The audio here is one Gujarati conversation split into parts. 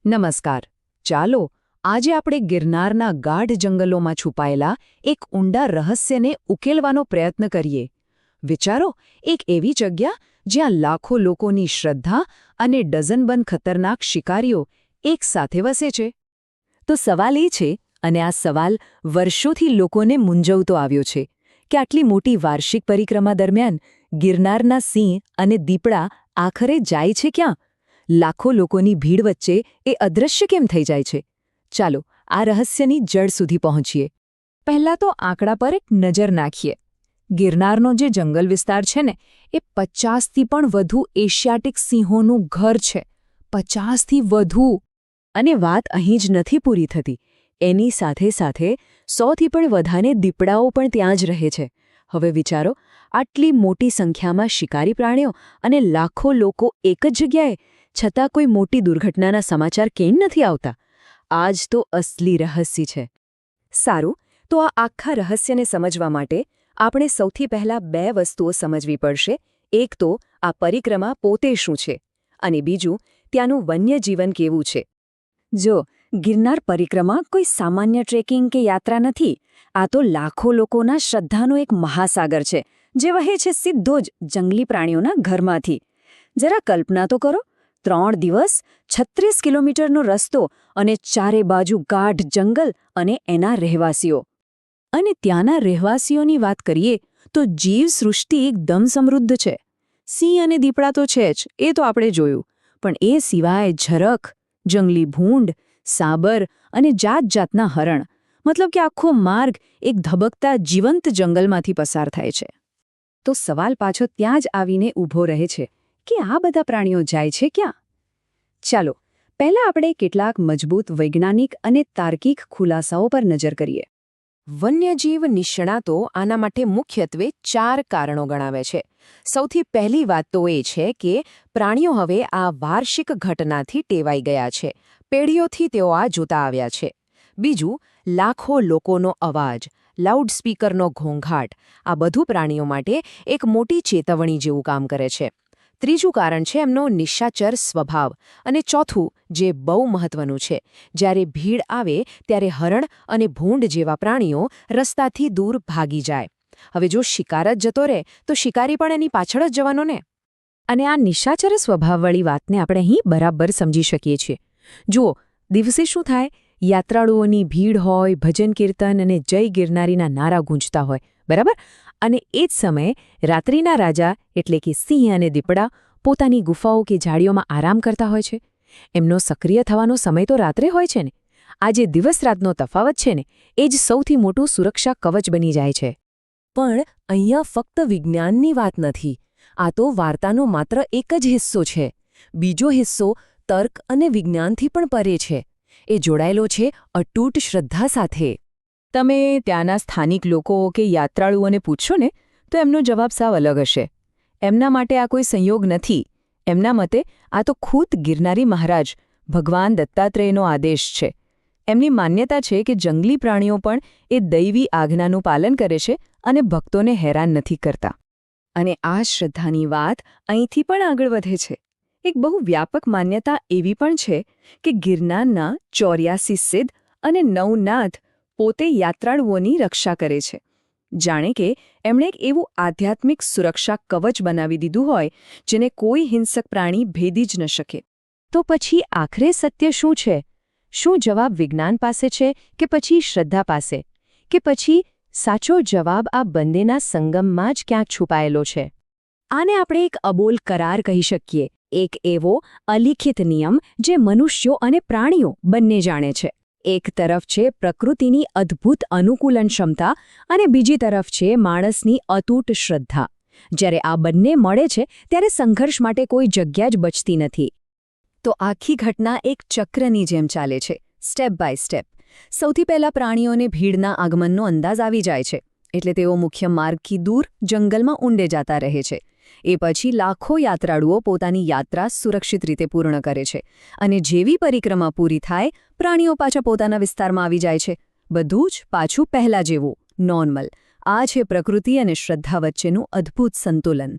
નમસ્કાર. ચાલો આજે આપણે ગિરનારના ગાઢ જંગલોમાં છુપાયેલા એક ઊંડા રહસ્યને ઉકેલવાનો પ્રયત્ન કરીએ. વિચારો, એક એવી જગ્યા જ્યાં લાખો લોકોની શ્રદ્ધા અને ડઝનબંધ ખતરનાક શિકારીઓ એકસાથે વસે છે. તો સવાલ એ છે, અને આ સવાલ વર્ષોથી લોકોને મૂંઝવતો આવ્યો છે, કે આટલી મોટી વાર્ષિક પરિક્રમા દરમિયાન ગિરનારના સિંહ અને દીપડા આખરે જાય છે ક્યાં? લાખો લોકોની ભીડ વચ્ચે એ અદૃશ્ય કેમ થઈ જાય છે? ચાલો આ રહસ્યની જડ સુધી પહોંચીએ. પહેલાં તો આંકડા પર એક નજર નાખીએ. ગિરનારનો જે જંગલ વિસ્તાર છે ને, એ 50થી પણ વધુ એશિયાટિક સિંહોનું ઘર છે. 50થી વધુ! અને વાત અહીં જ નથી પૂરી થતી. એની સાથે સાથે 100થી પણ વધારે દીપડાઓ પણ ત્યાં જ રહે છે. હવે વિચારો, આટલી મોટી સંખ્યામાં શિકારી પ્રાણીઓ અને લાખો લોકો એક જ જગ્યાએ, છતાં કોઈ મોટી દુર્ઘટનાના સમાચાર કેમ નથી આવતા? આ જ તો અસલી રહસ્ય છે. સારું, તો આ આખા રહસ્યને સમજવા માટે આપણે સૌથી પહેલાં 2 વસ્તુઓ સમજવી પડશે. એક તો આ પરિક્રમા પોતે શું છે, અને બીજું ત્યાંનું વન્યજીવન કેવું છે. જો ગિરનાર પરિક્રમા કોઈ સામાન્ય ટ્રેકિંગ કે યાત્રા નથી. આ તો લાખો લોકોના શ્રદ્ધાનો એક મહાસાગર છે, જે વહે છે સીધો જ જંગલી પ્રાણીઓના ઘરમાંથી. જરા કલ્પના તો કરો, 3 દિવસ, 36 કિલોમીટરનો રસ્તો અને ચારે બાજુ ગાઢ જંગલ અને એના રહેવાસીઓ. અને ત્યાંના રહેવાસીઓની વાત કરીએ તો જીવસૃષ્ટિ એકદમ સમૃદ્ધ છે. સિંહ અને દીપડા તો છે જ, એ તો આપણે જોયું. પણ એ સિવાય ઝરખ, જંગલી ભૂંડ, સાબર અને જાતજાતના હરણ. મતલબ કે આખો માર્ગ એક ધબકતા જીવંત જંગલમાંથી પસાર થાય છે. તો સવાલ પાછો ત્યાં જ આવીને ઊભો રહે છે કે આ બધા પ્રાણીઓ જાય છે ક્યાં? ચાલો પહેલાં આપણે કેટલાક મજબૂત વૈજ્ઞાનિક અને તાર્કિક ખુલાસાઓ પર નજર કરીએ. વન્યજીવ નિષ્ણાતો આના માટે મુખ્યત્વે 4 કારણો ગણાવે છે. સૌથી પહેલી વાત તો એ છે કે પ્રાણીઓ હવે આ વાર્ષિક ઘટનાથી ટેવાઈ ગયા છે. પેઢીઓથી તેઓ આ જોતા આવ્યા છે. બીજું, લાખો લોકોનો અવાજ, લાઉડસ્પીકરનો ઘોંઘાટ, આ બધું પ્રાણીઓ માટે એક મોટી ચેતવણી જેવું કામ કરે છે. ત્રીજું કારણ છે એમનો નિશાચર સ્વભાવ. અને ચોથું, જે બહુ મહત્વનું છે, જ્યારે ભીડ આવે ત્યારે હરણ અને ભૂંડ જેવા પ્રાણીઓ રસ્તાથી દૂર ભાગી જાય. હવે જો શિકાર જ જતો રહે તો શિકારી પણ એની પાછળ જ જવાનો ને. અને આ નિશાચર સ્વભાવવાળી વાતને આપણે અહીં બરાબર સમજી શકીએ છીએ. જુઓ, દિવસે શું થાય? યાત્રાળુઓની ભીડ હોય, ભજન કીર્તન અને જય ગિરનારીના નારા ગૂંજતા હોય, બરાબર? અને એ જ સમયે રાત્રિના રાજા એટલે કે સિંહ અને દીપડા પોતાની ગુફાઓ કે ઝાડીઓમાં આરામ કરતા હોય છે. એમનો સક્રિય થવાનો સમય તો રાત્રે હોય છે ને. આ જે દિવસ-રાતનો તફાવત છે ને, એ જ સૌથી મોટું સુરક્ષા કવચ બની જાય છે. પણ અહીંયા ફક્ત વિજ્ઞાનની વાત નથી. આ તો વાર્તાનો માત્ર એક જ હિસ્સો છે. બીજો હિસ્સો તર્ક અને વિજ્ઞાનથી પણ પરે છે. એ જોડાયેલો છે અતૂટ શ્રદ્ધા સાથે. તમે ત્યાંના સ્થાનિક લોકો કે યાત્રાળુઓને પૂછશો ને, તો એમનો જવાબ સાવ અલગ હશે. એમના માટે આ કોઈ સંયોગ નથી. એમના મતે આ તો ખુદ ગિરનારી મહારાજ ભગવાન દત્તાત્રેયનો આદેશ છે. એમની માન્યતા છે કે જંગલી પ્રાણીઓ પણ એ દૈવી આજ્ઞાનું પાલન કરે છે અને ભક્તોને હેરાન નથી કરતા. અને આ શ્રદ્ધાની વાત અહીંથી પણ આગળ વધે છે. એક બહુ વ્યાપક માન્યતા એવી પણ છે કે ગિરનારના 84 સિદ્ધ અને 9 નાથ પોતે યાત્રાળુઓની રક્ષા કરે છે. જાણે કે એમણે એક એવું આધ્યાત્મિક સુરક્ષા કવચ બનાવી દીધું હોય, જેને કોઈ હિંસક પ્રાણી ભેદી જ ન શકે. તો પછી આખરે સત્ય શું છે? શું જવાબ વિજ્ઞાન પાસે છે કે પછી શ્રદ્ધા પાસે? કે પછી સાચો જવાબ આ બંનેના સંગમમાં જ ક્યાંક છુપાયેલો છે? આને આપણે એક અબોલ કરાર કહી શકીએ. એક એવો અલિખિત નિયમ જે મનુષ્યો અને પ્રાણીઓ બંને જાણે છે. એક તરફ છે પ્રકૃતિની અદ્ભુત અનુકૂલન ક્ષમતા અને બીજી તરફ છે માણસની અતૂટ શ્રદ્ધા. જ્યારે આ બંને મળે છે ત્યારે સંઘર્ષ માટે કોઈ જગ્યા જ બચતી નથી. તો આખી ઘટના એક ચક્રની જેમ ચાલે છે, સ્ટેપ બાય સ્ટેપ. સૌથી પહેલાં પ્રાણીઓને ભીડના આગમનનો અંદાજ આવી જાય છે, એટલે તેઓ મુખ્ય માર્ગથી દૂર જંગલમાં ઊંડે જતા રહે છે. એ પછી લાખો યાત્રાળુઓ પોતાની યાત્રા સુરક્ષિત રીતે પૂર્ણ કરે છે. અને જેવી પરિક્રમા પૂરી થાય, પ્રાણીઓ પાછા પોતાના વિસ્તારમાં આવી જાય છે. બધું જ પાછું પહેલાં જેવું, નોર્મલ. આ છે પ્રકૃતિ અને શ્રદ્ધા વચ્ચેનું અદ્ભુત સંતુલન.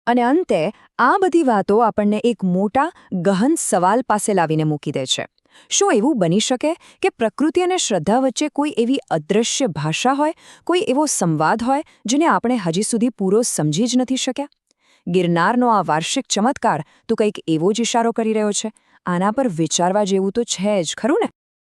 અને અંતે આ બધી વાતો આપણને એક મોટા, ગહન સવાલ પાસે લાવીને મૂકી દે છે. શું એવું બની શકે કે પ્રકૃતિ અને શ્રદ્ધા વચ્ચે કોઈ એવી અદૃશ્ય ભાષા હોય, કોઈ એવો સંવાદ હોય જેને આપણે હજી સુધી પૂરો સમજી જ નથી શક્યા? ગિરનારનો આ વાર્ષિક ચમત્કાર તો કંઈક એવો જ ઇશારો કરી રહ્યો છે. આના પર વિચારવા જેવું તો છે જ, ખરું ને?